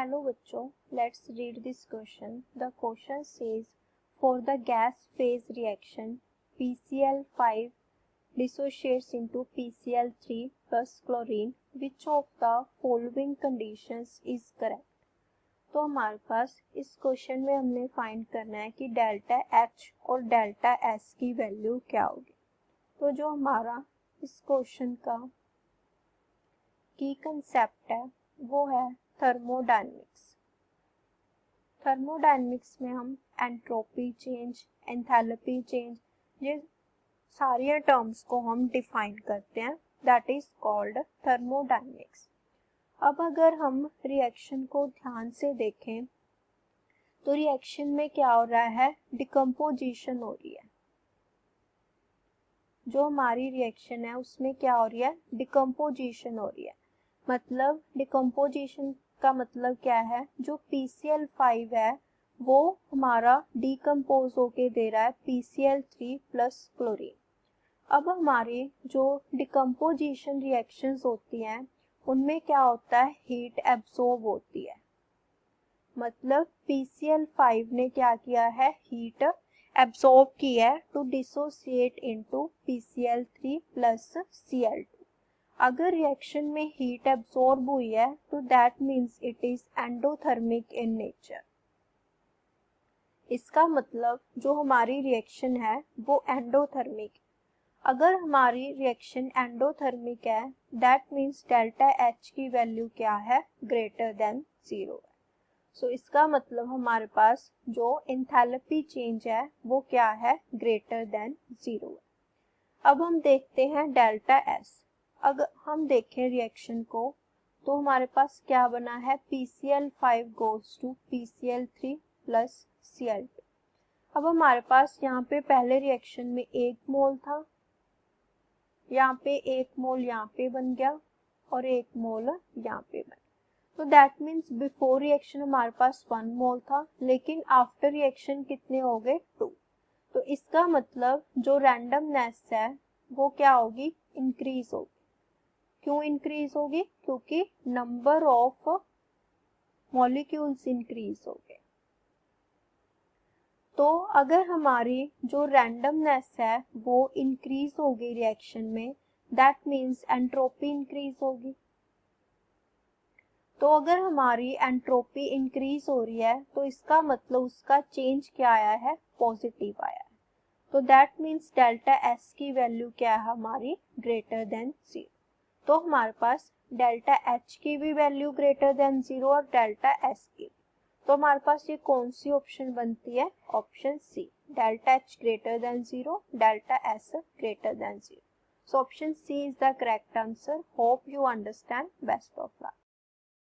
Hello बच्चों, let's read this question. The question says for the gas phase reaction PCl5 dissociates into PCl3 plus chlorine. Which of the following conditions is correct? तो हमारे पास इस question में हमने find करना है कि delta H और डेल्टा S की वैल्यू क्या होगी। तो जो हमारा इस क्वेश्चन का की कंसेप्ट है वो है थर्मोडायनेमिक्स। थर्मोडायनेमिक्स में हम एंट्रोपी चेंज, एंथैल्पी चेंज, ये सारी टर्म्स को हम डिफाइन करते हैं, दैट इज कॉल्ड थर्मोडायनेमिक्स। अब अगर हम रिएक्शन को ध्यान से देखें तो रिएक्शन में क्या हो रहा है, डिकम्पोजिशन हो रही है। जो हमारी रिएक्शन है उसमें क्या हो रही है, डिकम्पोजिशन हो रही है। मतलब डिकम्पोजिशन का मतलब क्या है, जो PCl5 है वो हमारा डिकम्पोज होके दे रहा है PCl3 प्लस क्लोरीन। अब हमारी जो डिकम्पोजिशन रिएक्शंस होती हैं उनमें क्या होता है, हीट एब्सॉर्ब होती है। मतलब PCl5 ने क्या किया है, हीट एब्सॉर्ब की है to dissociate into PCl3 plus Cl2। अगर रिएक्शन में हीट एब्सॉर्ब हुई है तो that means it is endothermic in nature. इसका मतलब जो हमारी रिएक्शन है वो एंडोथर्मिक। अगर हमारी रिएक्शन एंडोथर्मिक है दैट मीन्स डेल्टा H की वैल्यू क्या है, ग्रेटर देन 0 है। सो इसका मतलब हमारे पास जो एंथैल्पी चेंज है वो क्या है, ग्रेटर देन 0 है। अब हम देखते हैं डेल्टा S। अगर हम देखें रिएक्शन को तो हमारे पास क्या बना है, PCl5 goes to PCl3 plus Cl2। अब हमारे पास यहाँ पे पहले रिएक्शन में 1 मोल था, यहाँ पे 1 मोल यहाँ पे बन गया और 1 मोल यहाँ पे बन गया। तो दैट मीन्स बिफोर रिएक्शन हमारे पास 1 मोल था, लेकिन आफ्टर रिएक्शन कितने हो गए, 2। तो इसका मतलब जो रैंडमनेस है वो क्या होगी, इंक्रीज होगी। क्यों इंक्रीज होगी, क्योंकि नंबर ऑफ मॉलिक्यूल्स इंक्रीज हो गए। तो अगर हमारी जो रैंडमनेस है वो इंक्रीज होगी रिएक्शन में, दैट मीन्स एंट्रोपी इंक्रीज होगी। तो अगर हमारी एंट्रोपी इंक्रीज हो रही है तो इसका मतलब उसका चेंज क्या आया है, पॉजिटिव आया है। तो दैट मीन्स डेल्टा S की वैल्यू क्या है हमारी, ग्रेटर देन 0। तो हमारे पास डेल्टा H की भी वैल्यू ग्रेटर देन 0 और डेल्टा S की। तो हमारे पास ये कौन सी ऑप्शन बनती है, option C, delta H greater than 0, delta S greater than 0। So option C is the correct answer. Hope you understand. Best of luck.